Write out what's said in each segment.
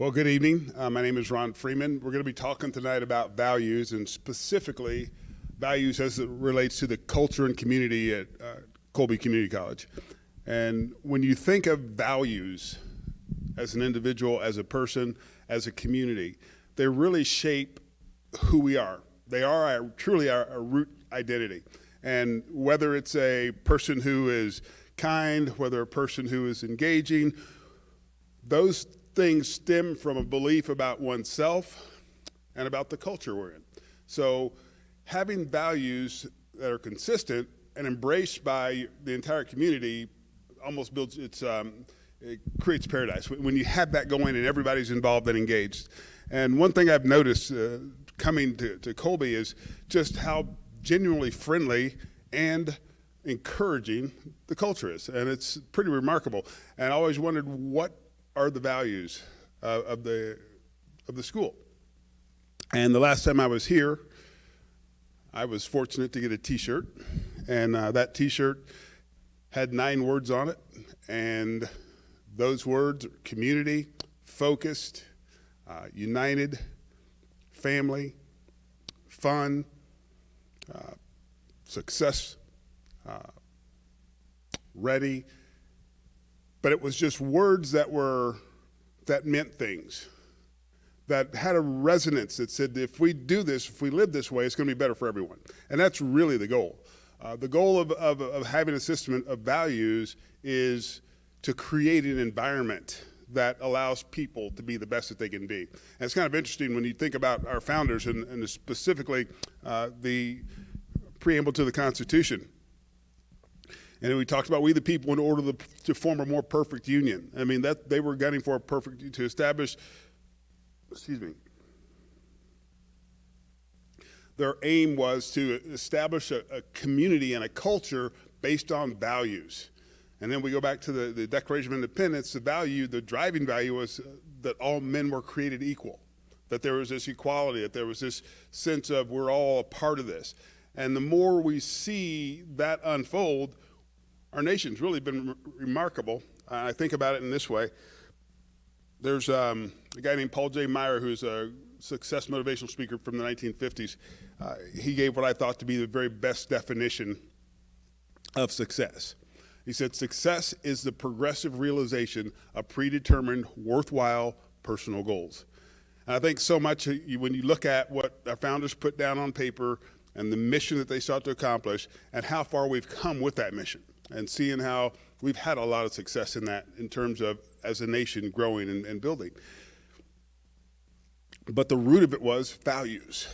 Well, good evening. My name is Ron Freeman. We're going to be talking tonight about values, and specifically values as it relates to the culture and community at Colby Community College. And when you think of values as an individual, as a person, as a community, they really shape who we are. They are truly our root identity. And whether it's a person who is kind, whether a person who is engaging, those things stem from a belief about oneself and about the culture we're in. So having values that are consistent and embraced by the entire community almost builds it creates paradise when you have that going and everybody's involved and engaged. And one thing I've noticed coming to Colby is just how genuinely friendly and encouraging the culture is, and it's pretty remarkable. And I always wondered, what are the values of the school? And the last time I was here, I was fortunate to get a t-shirt, and that t-shirt had 9 words on it, and those words are community, focused, united, family, fun, success, ready. But it was just words that meant things, that had a resonance that said, if we do this, if we live this way, it's going to be better for everyone. And that's really the goal. The goal of having a system of values is to create an environment that allows people to be the best that they can be. And it's kind of interesting when you think about our founders and specifically the preamble to the Constitution. And we talked about we the people in order to form a more perfect union. I mean, that they were gunning for to establish, their aim was to establish a community and a culture based on values. And then we go back to the Declaration of Independence. The driving value was that all men were created equal, that there was this equality, that there was this sense of we're all a part of this. And the more we see that unfold, our nation's really been remarkable. I think about it in this way. There's a guy named Paul J. Meyer, who's a success motivational speaker from the 1950s. He gave what I thought to be the very best definition of success. He said, success is the progressive realization of predetermined, worthwhile personal goals. And I think so much when you look at what our founders put down on paper and the mission that they sought to accomplish and how far we've come with that mission, and seeing how we've had a lot of success in that in terms of as a nation growing and building. But the root of it was values.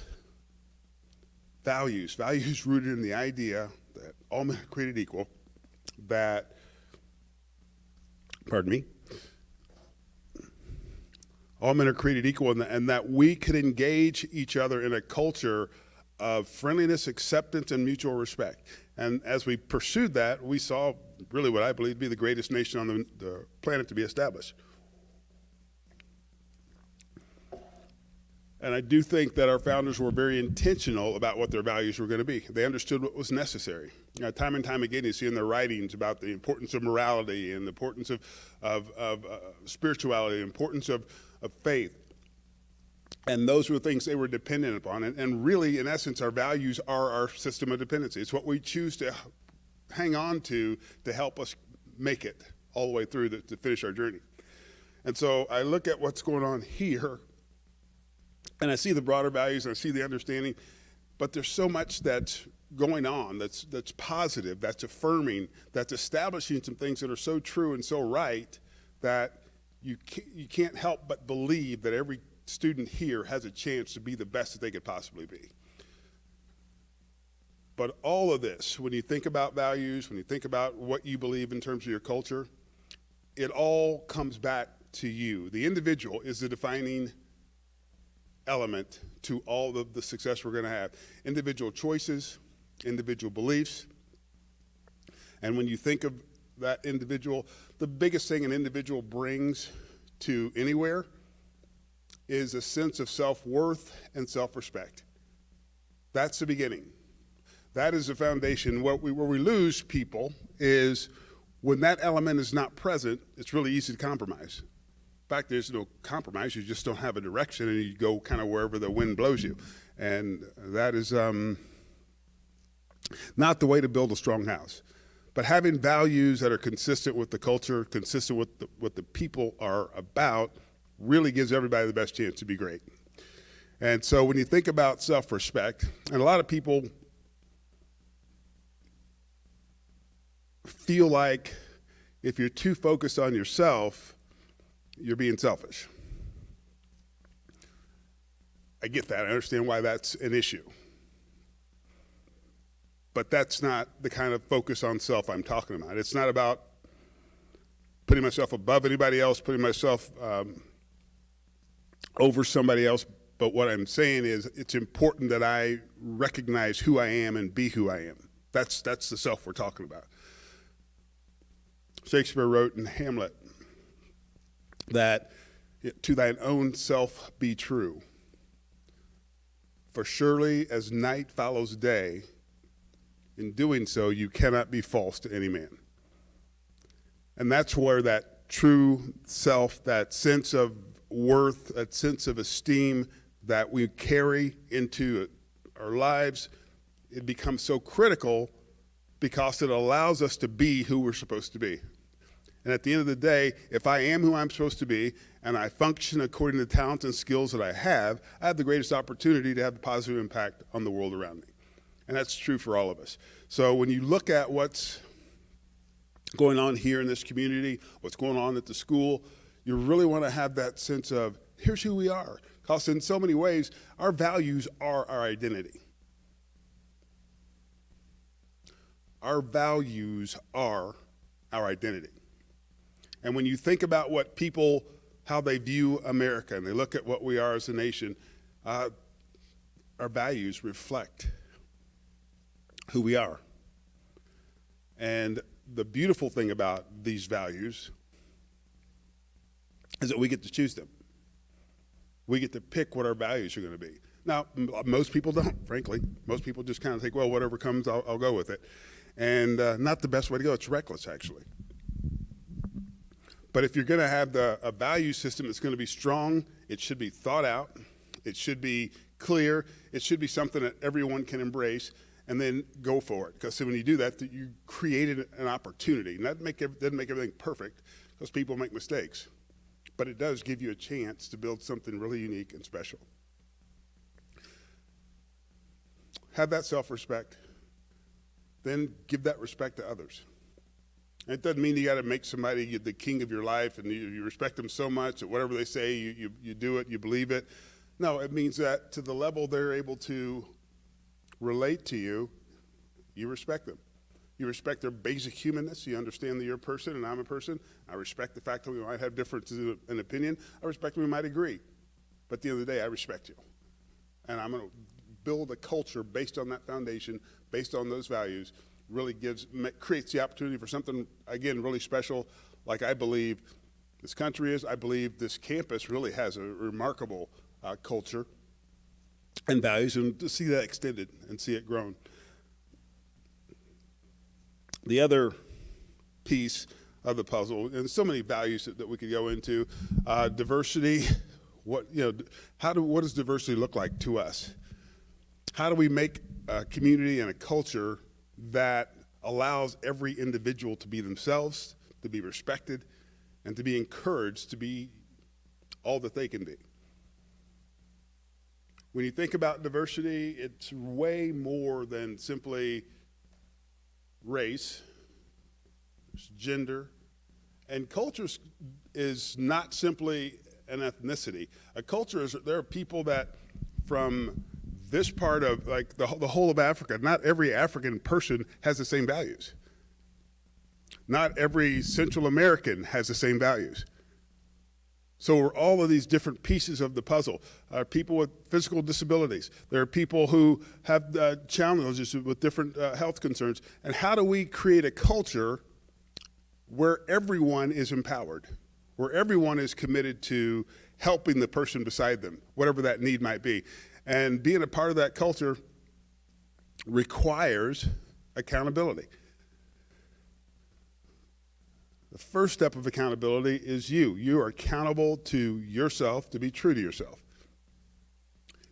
Values rooted in the idea that all men are created equal, that, all men are created equal, and that we could engage each other in a culture of friendliness, acceptance, and mutual respect. And as we pursued that, we saw really what I believe to be the greatest nation on the planet to be established. And I do think that our founders were very intentional about what their values were going to be. They understood what was necessary. Time and time again, you see in their writings about the importance of morality and the importance of spirituality, the importance of faith. And those were things they were dependent upon. And really, in essence, our values are our system of dependency. It's what we choose to hang on to help us make it all the way through to finish our journey. And so I look at what's going on here, and I see the broader values, and I see the understanding, but there's so much that's going on that's positive, that's affirming, that's establishing some things that are so true and so right that you can't help but believe that every student here has a chance to be the best that they could possibly be. But all of this, when you think about values, when you think about what you believe in terms of your culture, it all comes back to you. The individual is the defining element to all of the success we're going to have. Individual choices, individual beliefs. And when you think of that individual, the biggest thing an individual brings to anywhere is a sense of self-worth and self-respect. That's the beginning. That is the foundation. Where we lose people is when that element is not present, it's really easy to compromise. fact, there's no compromise. You just don't have a direction, and you go kind of wherever the wind blows you. And that is not the way to build a strong house. But having values that are consistent with the culture, consistent with what the people are about, really gives everybody the best chance to be great. And so when you think about self-respect, and a lot of people feel like if you're too focused on yourself, you're being selfish. I get that. I understand why that's an issue. But that's not the kind of focus on self I'm talking about. It's not about putting myself above anybody else, putting myself over somebody else. But what I'm saying is it's important that I recognize who I am and be who I am. That's the self we're talking about. Shakespeare wrote in Hamlet that to thine own self be true. For surely as night follows day, in doing so you cannot be false to any man. And that's where that true self, that sense of worth, that sense of esteem that we carry into our lives, it becomes so critical because it allows us to be who we're supposed to be. And at the end of the day, if I am who I'm supposed to be and I function according to the talents and skills that I have the greatest opportunity to have a positive impact on the world around me. And that's true for all of us. So when you look at what's going on here in this community, what's going on at the school, you really want to have that sense of, here's who we are. Because in so many ways, our values are our identity. Our values are our identity. And when you think about what people, how they view America, and they look at what we are as a nation, our values reflect who we are. And the beautiful thing about these values is that we get to choose them. We get to pick what our values are going to be. Now, most people don't, frankly. Most people just kind of think, well, whatever comes, I'll go with it. And not the best way to go. It's reckless, actually. But if you're going to have a value system that's going to be strong, it should be thought out. It should be clear. It should be something that everyone can embrace and then go for it. Because when you do that, you created an opportunity. And that doesn't make everything perfect because people make mistakes. But it does give you a chance to build something really unique and special. Have that self-respect. Then give that respect to others. And it doesn't mean you got to make somebody the king of your life and you respect them so much that whatever they say, you do it, you believe it. No, it means that to the level they're able to relate to you, you respect them. You respect their basic humanness. You understand that you're a person and I'm a person. I respect the fact that we might have differences in opinion. I respect that we might agree. But at the end of the day, I respect you. And I'm going to build a culture based on that foundation, based on those values, really creates the opportunity for something, again, really special, like I believe this country is. I believe this campus really has a remarkable culture and values, and to see that extended and see it grown. The other piece of the puzzle, and so many values that we could go into, diversity. What does diversity look like to us? How do we make a community and a culture that allows every individual to be themselves, to be respected, and to be encouraged to be all that they can be? When you think about diversity, it's way more than simply race, gender, and culture is not simply an ethnicity. A culture is, there are people that from this part of like the whole of Africa, not every African person has the same values. Not every Central American has the same values. So we're all of these different pieces of the puzzle. People with physical disabilities. There are people who have challenges with different health concerns. And how do we create a culture where everyone is empowered, where everyone is committed to helping the person beside them, whatever that need might be? And being a part of that culture requires accountability. The first step of accountability is you. You are accountable to yourself to be true to yourself.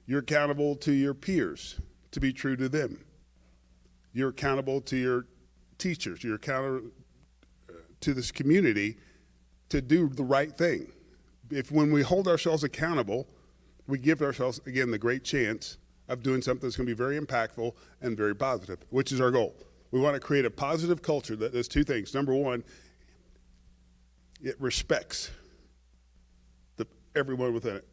You're accountable to your peers to be true to them. You're accountable to your teachers. You're accountable to this community to do the right thing. When we hold ourselves accountable, we give ourselves, again, the great chance of doing something that's going to be very impactful and very positive, which is our goal. We want to create a positive culture that does two things. Number one, it respects everyone within it.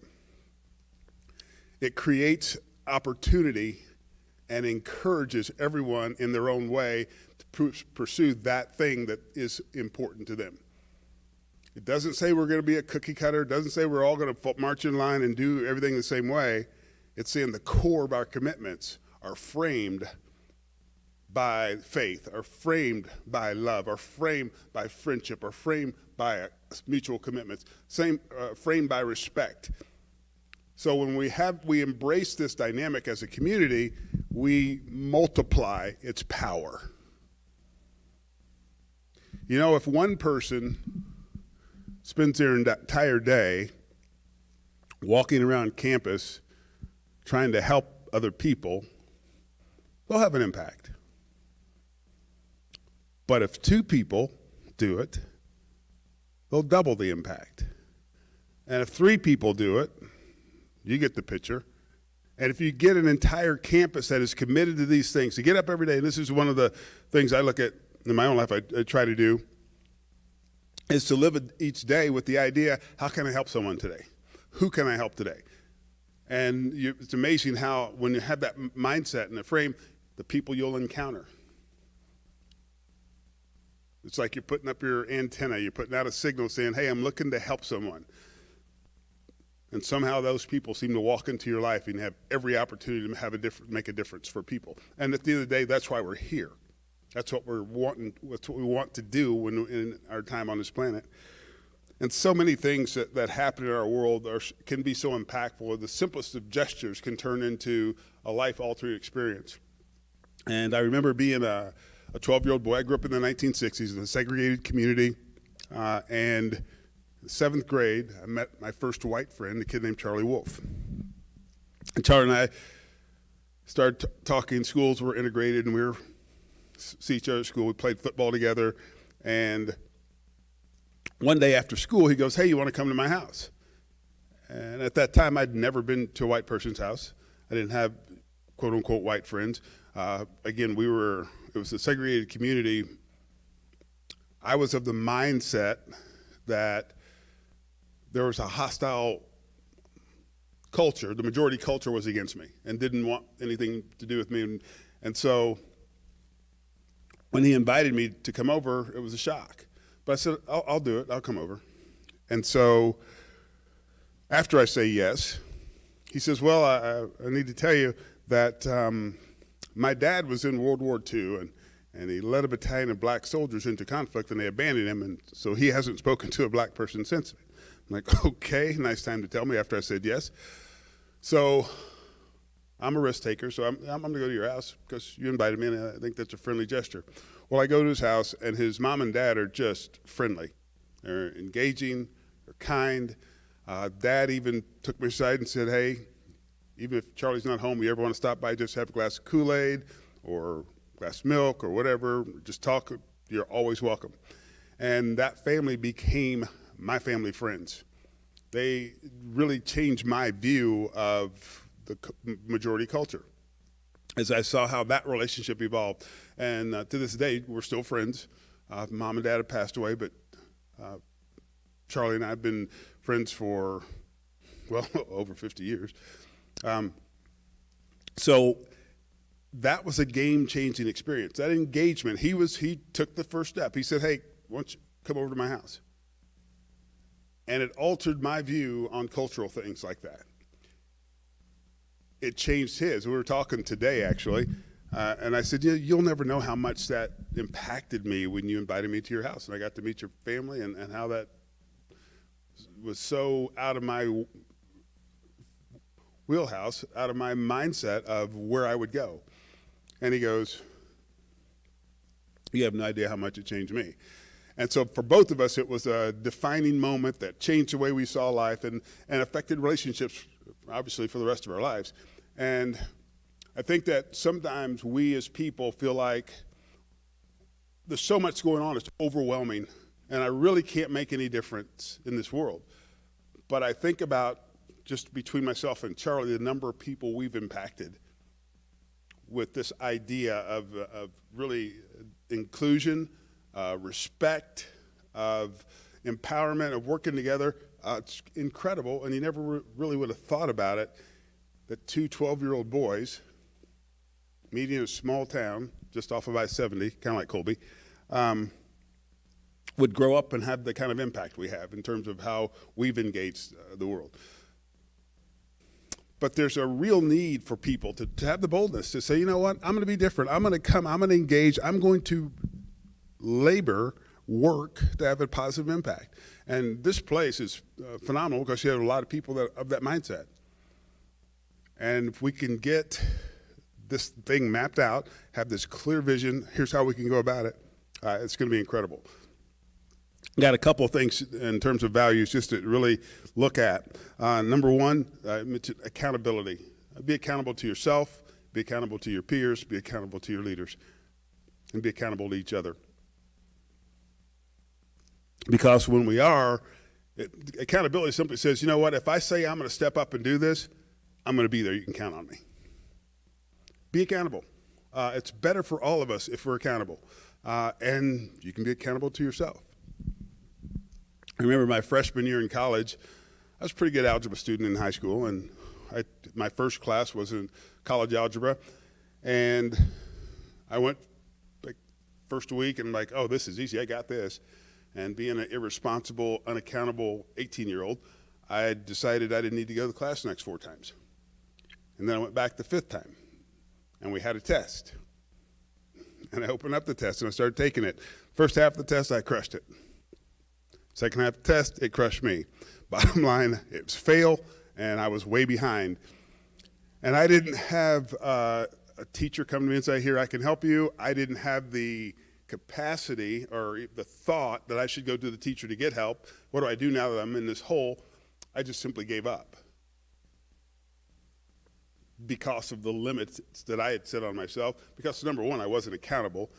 It creates opportunity and encourages everyone in their own way to pursue that thing that is important to them. It doesn't say we're going to be a cookie cutter. It doesn't say we're all going to march in line and do everything the same way. It's saying the core of our commitments are framed by faith, are framed by love, are framed by friendship, are framed by mutual commitments, framed by respect. So when we embrace this dynamic as a community, we multiply its power. You know, if one person spends their entire day walking around campus trying to help other people, they'll have an impact. But if two people do it, they'll double the impact. And if three people do it, you get the picture. And if you get an entire campus that is committed to these things, to get up every day, and this is one of the things I look at in my own life, I try to do, is to live each day with the idea, how can I help someone today? Who can I help today? And it's amazing how, when you have that mindset and the frame, the people you'll encounter. It's like you're putting up your antenna, you're putting out a signal saying, hey, I'm looking to help someone. And somehow those people seem to walk into your life and have every opportunity to make a difference for people. And at the end of the day, that's why we're here. That's what we're wanting. That's what we want to do in our time on this planet. And so many things that happen in our world can be so impactful. The simplest of gestures can turn into a life-altering experience. And I remember being a 12-year-old boy. I grew up in the 1960s in a segregated community, and in seventh grade, I met my first white friend, a kid named Charlie Wolf. And Charlie and I started talking. Schools were integrated, and we were see each other at school. We played football together, and one day after school, he goes, hey, you want to come to my house? And at that time, I'd never been to a white person's house. I didn't have quote-unquote white friends. Again, it was a segregated community. I was of the mindset that there was a hostile culture. The majority culture was against me and didn't want anything to do with me. And so when he invited me to come over, it was a shock. But I said, I'll do it. I'll come over. And so after I say yes, he says, well, I need to tell you that my dad was in World War II, and he led a battalion of black soldiers into conflict, and they abandoned him, and so he hasn't spoken to a black person since. I'm like, okay, nice time to tell me after I said yes. So I'm a risk taker, so I'm going to go to your house because you invited me, and I think that's a friendly gesture. Well, I go to his house, and his mom and dad are just friendly. They're engaging, they're kind. Dad even took me aside and said, hey, even if Charlie's not home, you ever want to stop by, just have a glass of Kool-Aid or a glass of milk or whatever, just talk, you're always welcome. And that family became my family friends. They really changed my view of the majority culture as I saw how that relationship evolved. And to this day, we're still friends. Mom and dad have passed away, but Charlie and I have been friends for, well, over 50 years. So that was a game-changing experience. That engagement, he took the first step. He said, hey, why don't you come over to my house? And it altered my view on cultural things like that. It changed his. We were talking today, actually, and I said, you'll never know how much that impacted me when you invited me to your house. And I got to meet your family and how that was so out of my wheelhouse, out of my mindset of where I would go. And he goes, you have no idea how much it changed me. And so for both of us, it was a defining moment that changed the way we saw life and affected relationships, obviously, for the rest of our lives. And I think that sometimes we as people feel like there's so much going on, it's overwhelming, and I really can't make any difference in this world. But I think about, just between myself and Charlie, the number of people we've impacted with this idea of really inclusion, respect, of empowerment, of working together. It's incredible, and you never really would have thought about it, that two 12-year-old boys meeting in a small town just off of I-70, kind of like Colby, would grow up and have the kind of impact we have in terms of how we've engaged the world. But there's a real need for people to have the boldness to say, you know what, I'm going to be different. I'm going to come, I'm going to engage, I'm going to labor, work to have a positive impact. And this place is phenomenal because you have a lot of people that of that mindset. And if we can get this thing mapped out, have this clear vision, here's how we can go about it, it's going to be incredible. Got a couple of things in terms of values just to really look at. Number one, accountability. Be accountable to yourself, be accountable to your peers, be accountable to your leaders, and be accountable to each other. Because when we are, accountability simply says, you know what, if I say I'm going to step up and do this, I'm going to be there. You can count on me. Be accountable. It's better for all of us if we're accountable. And you can be accountable to yourself. I remember my freshman year in college, I was a pretty good algebra student in high school, and my first class was in college algebra, and I went like first week and I'm like, oh, this is easy, I got this. And being an irresponsible, unaccountable 18-year-old, I decided I didn't need to go to class the next 4 times. And then I went back the 5th time, and we had a test. And I opened up the test and I started taking it. First half of the test, I crushed it. Second half of the test, it crushed me. Bottom line, it was fail, and I was way behind. And I didn't have a teacher come to me and say, here, I can help you. I didn't have the capacity or the thought that I should go to the teacher to get help. What do I do now that I'm in this hole? I just simply gave up because of the limits that I had set on myself. Because number one, I wasn't accountable.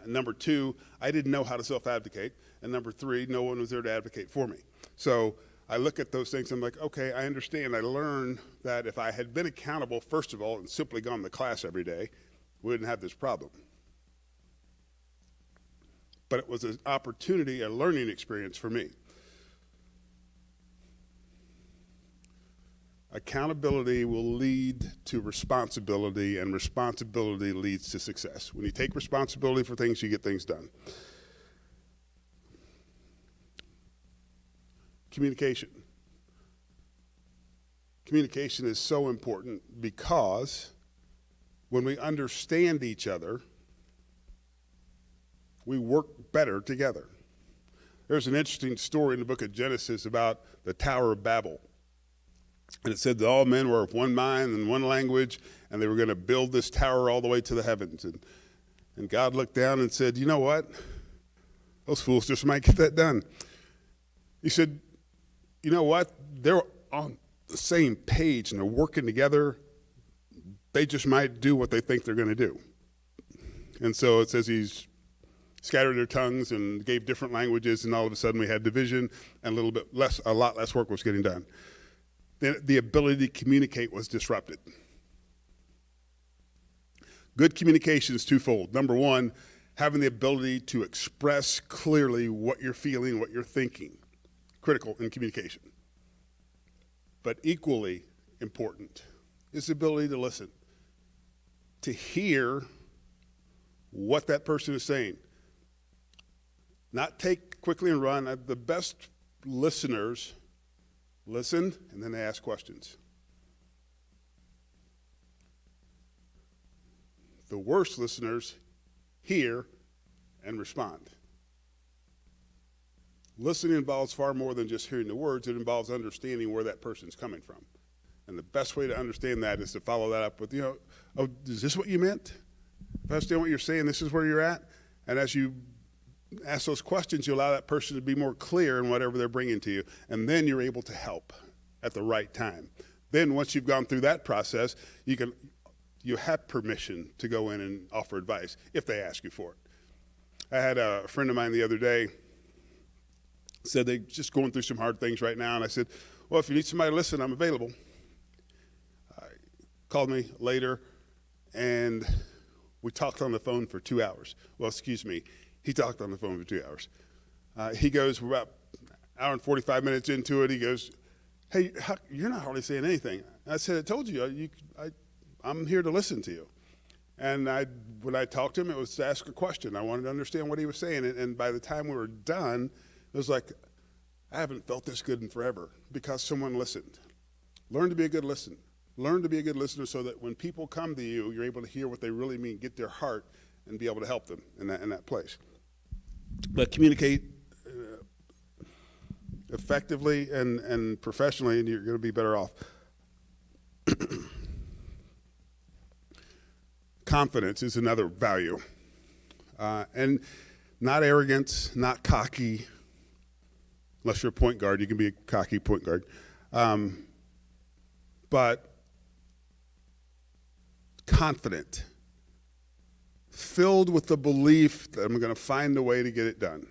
Number two, I didn't know how to self-advocate. And number three, no one was there to advocate for me. So I look at those things and I'm like, okay, I understand. I learned that if I had been accountable, first of all, and simply gone to class every day, we wouldn't have this problem. But it was an opportunity, a learning experience for me. Accountability will lead to responsibility, and responsibility leads to success. When you take responsibility for things, you get things done. Communication. Communication is so important because when we understand each other, we work better together. There's an interesting story in the book of Genesis about the Tower of Babel. And it said that all men were of one mind and one language, and they were going to build this tower all the way to the heavens. And God looked down and said, you know what? Those fools just might get that done. He said, you know what? They're on the same page and they're working together. They just might do what they think they're going to do. And so it says he's scattered their tongues and gave different languages, and all of a sudden we had division, and a lot less work was getting done. The ability to communicate was disrupted. Good communication is twofold. Number one, having the ability to express clearly what you're feeling, what you're thinking. Critical in communication. But equally important is the ability to listen, to hear what that person is saying. Not take quickly and run. The best listeners listen, and then they ask questions. The worst listeners hear and respond. Listening involves far more than just hearing the words. It involves understanding where that person's coming from. And the best way to understand that is to follow that up with, oh, is this what you meant? If I understand what you're saying, this is where you're at. And as you ask those questions, you allow that person to be more clear in whatever they're bringing to you, and then you're able to help at the right time. Then once you've gone through that process, you have permission to go in and offer advice if they ask you for it. I had a friend of mine the other day said they're just going through some hard things right now, and I said, well, if you need somebody to listen, I'm available. Called me later, and we talked on the phone for 2 hours. Well, excuse me, he talked on the phone for 2 hours. He goes, we're about an hour and 45 minutes into it, he goes, hey, you're not hardly saying anything. I said, I told you, I'm here to listen to you. And when I talked to him, it was to ask a question. I wanted to understand what he was saying, and by the time we were done, it was like, I haven't felt this good in forever because someone listened. Learn to be a good listener. Learn to be a good listener so that when people come to you, you're able to hear what they really mean, get their heart, and be able to help them in that place. But communicate effectively and professionally, and you're going to be better off. Confidence is another value. And not arrogance, not cocky. Unless you're a point guard, you can be a cocky point guard. But confident, filled with the belief that I'm going to find a way to get it done.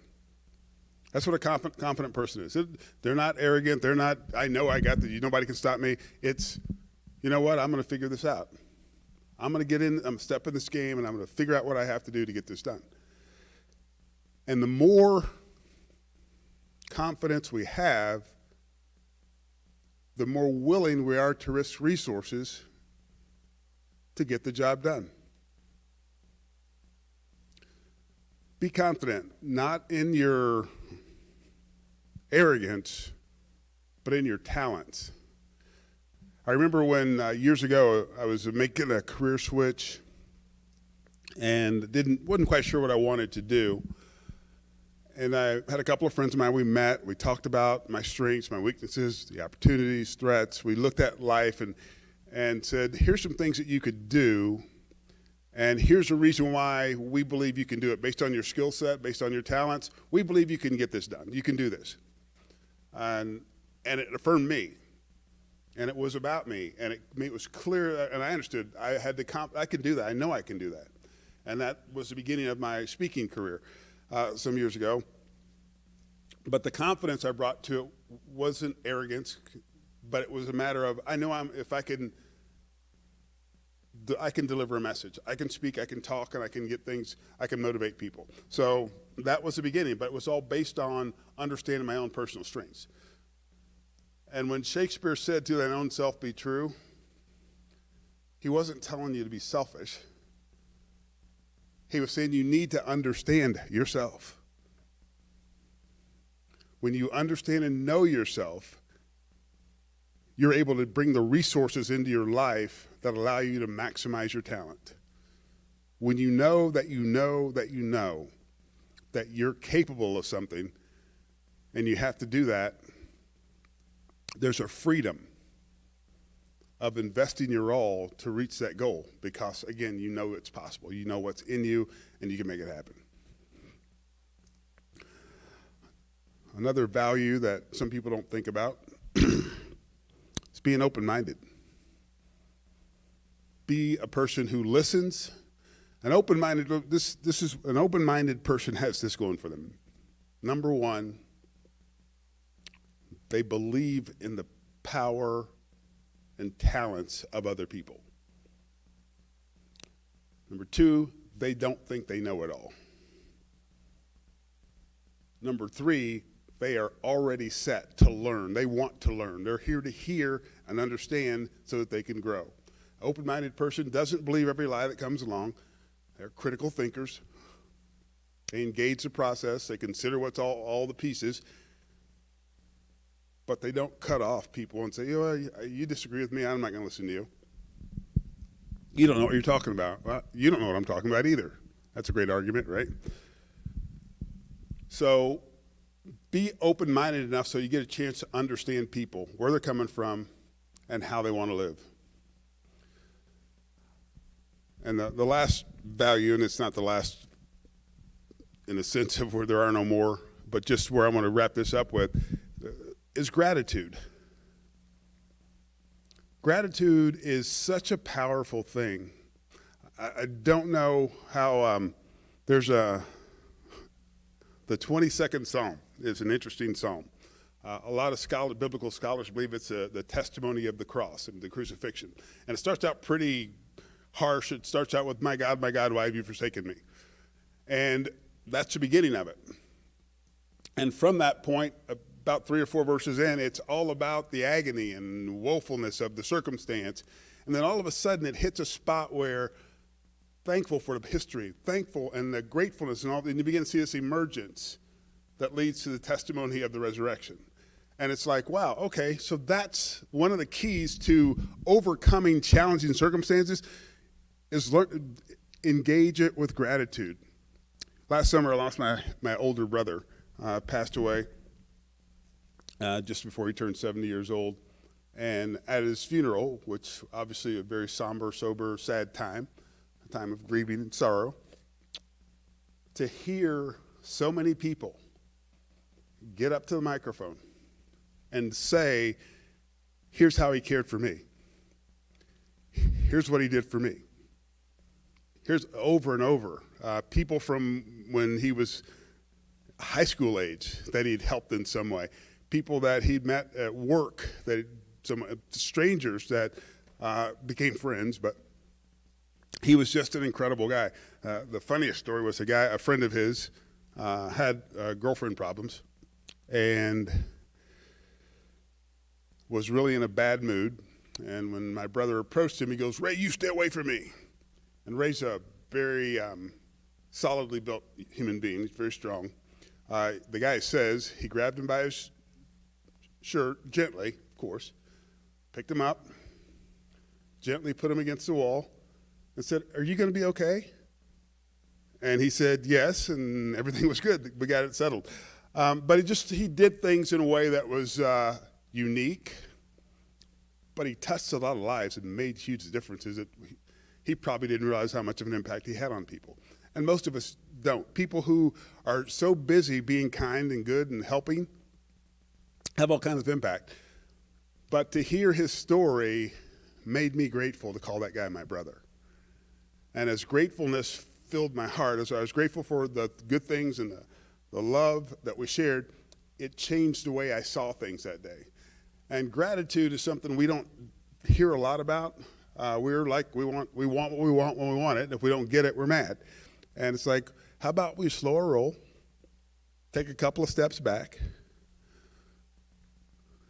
That's what a confident person is. They're not arrogant. They're not, I know I got this, nobody can stop me. It's, you know what, I'm going to figure this out. I'm going to get in, I'm going to step in this game, and I'm going to figure out what I have to do to get this done. And the more confidence we have, the more willing we are to risk resources to get the job done. Be confident, not in your arrogance, but in your talents. I remember when years ago I was making a career switch and wasn't quite sure what I wanted to do. And I had a couple of friends of mine, we met, we talked about my strengths, my weaknesses, the opportunities, threats. We looked at life and said, here's some things that you could do, and here's a reason why we believe you can do it. Based on your skill set, based on your talents, we believe you can get this done. You can do this. And it affirmed me. And it was about me. And it was clear, and I understood. I could do that. I know I can do that. And that was the beginning of my speaking career some years ago. But the confidence I brought to it wasn't arrogance, but it was a matter of, I know if I can deliver a message. I can speak, I can talk, and I can get things, I can motivate people. So that was the beginning, but it was all based on understanding my own personal strengths. And when Shakespeare said, to thine own self be true, he wasn't telling you to be selfish. He was saying you need to understand yourself. When you understand and know yourself, you're able to bring the resources into your life that allow you to maximize your talent. When you know that you know that you know that you're capable of something and you have to do that, there's a freedom of investing your all to reach that goal because, again, you know it's possible. You know what's in you, and you can make it happen. Another value that some people don't think about is being open-minded. Be a person who listens. An open-minded person has this going for them. Number one, they believe in the power and talents of other people. Number two, they don't think they know it all. Number three, they are already set to learn. They want to learn. They're here to hear and understand so that they can grow. An open-minded person doesn't believe every lie that comes along. They're critical thinkers. They engage the process. They consider what's all the pieces. But they don't cut off people and say, you disagree with me, I'm not going to listen to you. You don't know what you're talking about. Well, you don't know what I'm talking about either. That's a great argument, right? So be open-minded enough so you get a chance to understand people, where they're coming from, and how they want to live. And the last value, and it's not the last in a sense of where there are no more, but just where I want to wrap this up with, is gratitude. Gratitude is such a powerful thing. I don't know how, there's the 22nd Psalm is an interesting psalm. A lot of biblical scholars believe it's the testimony of the cross and the crucifixion. And it starts out pretty harsh. It starts out with, my God, why have you forsaken me? And that's the beginning of it. And from that point, about 3 or 4 verses in, it's all about the agony and woefulness of the circumstance. And then all of a sudden it hits a spot where thankful for the history, thankful and the gratefulness and all, and you begin to see this emergence that leads to the testimony of the resurrection. And it's like, wow, okay, so that's one of the keys to overcoming challenging circumstances is engage it with gratitude. Last summer, I lost my older brother, passed away just before he turned 70 years old. And at his funeral, which obviously a very somber, sober, sad time, a time of grieving and sorrow, to hear so many people get up to the microphone and say, here's how he cared for me. Here's what he did for me. Here's over and over. People from when he was high school age that he'd helped in some way. People that he'd met at work, some strangers that became friends, but he was just an incredible guy. The funniest story was a friend of his, had girlfriend problems and was really in a bad mood. And when my brother approached him, he goes, "Ray, you stay away from me." And Ray's a very solidly built human being. He's very strong. The guy says he grabbed him by his shirt, gently, of course, picked him up, gently put him against the wall, and said, "Are you going to be okay?" And he said yes, and everything was good. We got it settled. But he did things in a way that was unique, but he touched a lot of lives and made huge differences that he probably didn't realize how much of an impact he had on people. And most of us don't. People who are so busy being kind and good and helping have all kinds of impact. But to hear his story made me grateful to call that guy my brother. And as gratefulness filled my heart, as I was grateful for the good things and the love that we shared, it changed the way I saw things that day. And gratitude is something we don't hear a lot about. We're like, we want what we want when we want it. And if we don't get it, we're mad. And it's like, how about we slow our roll, take a couple of steps back,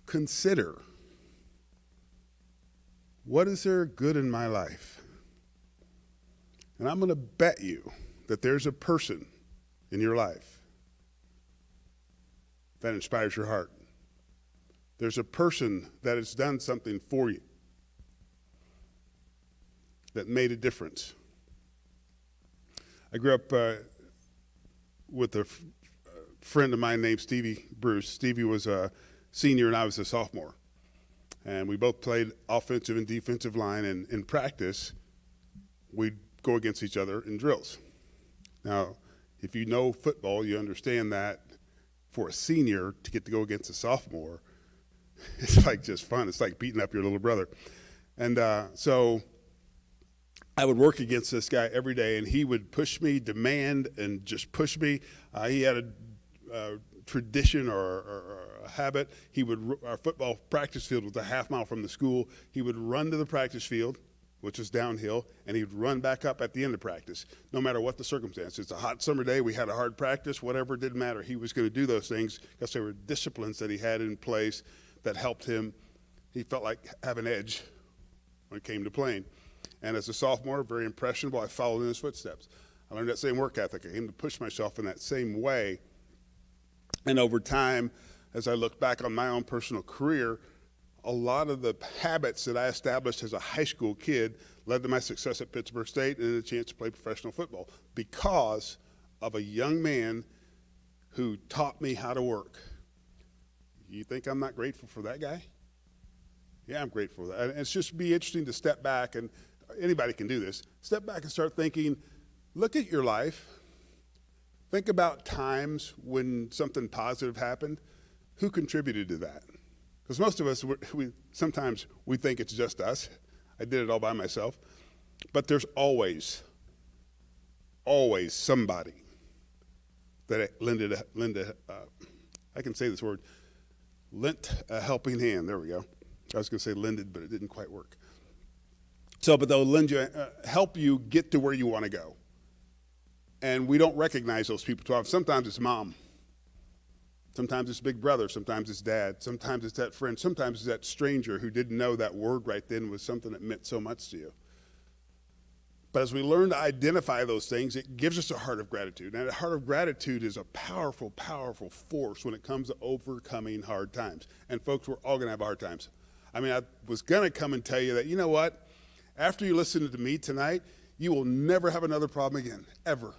consider, what is there good in my life? And I'm going to bet you that there's a person in your life that inspires your heart. There's a person that has done something for you that made a difference. I grew up with a friend of mine named Stevie Bruce. Stevie was a senior and I was a sophomore. And we both played offensive and defensive line, and in practice, we'd go against each other in drills. Now, if you know football, you understand that for a senior to get to go against a sophomore, it's like just fun. It's like beating up your little brother. And so I would work against this guy every day, and he would push me, demand, and just push me. He had a tradition or a habit. Our football practice field was a half mile from the school. He would run to the practice field, which was downhill, and he'd run back up at the end of practice, no matter what the circumstance. It's a hot summer day. We had a hard practice, whatever, it didn't matter. He was going to do those things because there were disciplines that he had in place that helped him. He felt like have an edge when it came to playing. And as a sophomore, very impressionable, I followed in his footsteps. I learned that same work ethic. I aimed to push myself in that same way. And over time, as I look back on my own personal career, a lot of the habits that I established as a high school kid led to my success at Pittsburgh State and a chance to play professional football because of a young man who taught me how to work. You think I'm not grateful for that guy? Yeah, I'm grateful for that. And it's just be interesting to step back, and anybody can do this. Step back and start thinking, look at your life. Think about times when something positive happened. Who contributed to that? Because most of us, sometimes we think it's just us. I did it all by myself. But there's always somebody that I can say this word, lent a helping hand. There we go. I was going to say lended, but it didn't quite work. So, but they'll lend you, help you get to where you want to go. And we don't recognize those people too often. Sometimes it's mom. Sometimes it's big brother. Sometimes it's dad. Sometimes it's that friend. Sometimes it's that stranger who didn't know that word right then was something that meant so much to you. But as we learn to identify those things, it gives us a heart of gratitude. And a heart of gratitude is a powerful, powerful force when it comes to overcoming hard times. And folks, we're all going to have hard times. I mean, I was going to come and tell you that, you know what? After you listen to me tonight, you will never have another problem again, ever.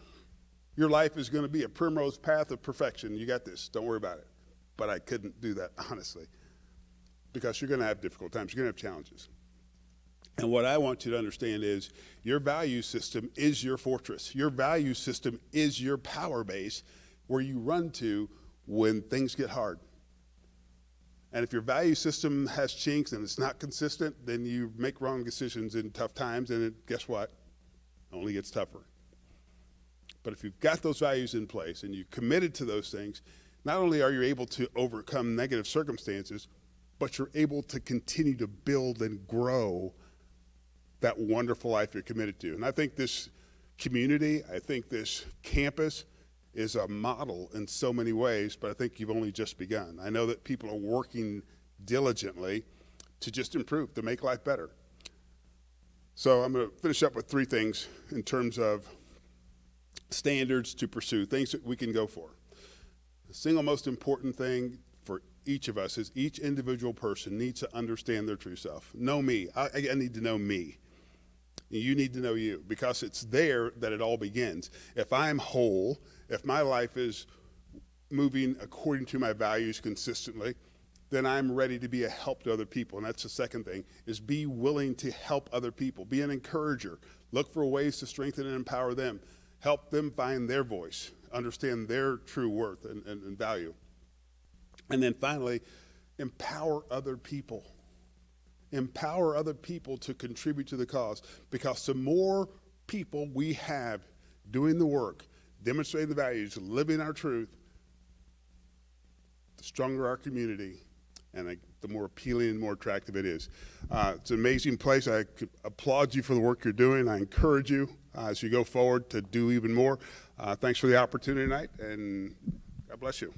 Your life is going to be a primrose path of perfection. You got this. Don't worry about it. But I couldn't do that, honestly, because you're going to have difficult times. You're going to have challenges. And what I want you to understand is your value system is your fortress. Your value system is your power base where you run to when things get hard. And if your value system has chinks and it's not consistent, then you make wrong decisions in tough times, and guess what? It only gets tougher. But if you've got those values in place and you're committed to those things, not only are you able to overcome negative circumstances, but you're able to continue to build and grow that wonderful life you're committed to. And I think this community, I think this campus is a model in so many ways, but I think you've only just begun. I know that people are working diligently to just improve, to make life better. So I'm going to finish up with 3 things in terms of standards to pursue, things that we can go for. The single most important thing for each of us is each individual person needs to understand their true self. Know me. I need to know me. You need to know you, because it's there that it all begins. If I'm whole, if my life is moving according to my values consistently, then I'm ready to be a help to other people. And that's the second thing, is be willing to help other people. Be an encourager. Look for ways to strengthen and empower them. Help them find their voice, understand their true worth and value. And then finally, empower other people. Empower other people to contribute to the cause, because the more people we have doing the work, demonstrating the values, living our truth, the stronger our community, and the more appealing and more attractive it is. It's an amazing place. I applaud you for the work you're doing. I encourage you as you go forward to do even more. Thanks for the opportunity tonight, and God bless you.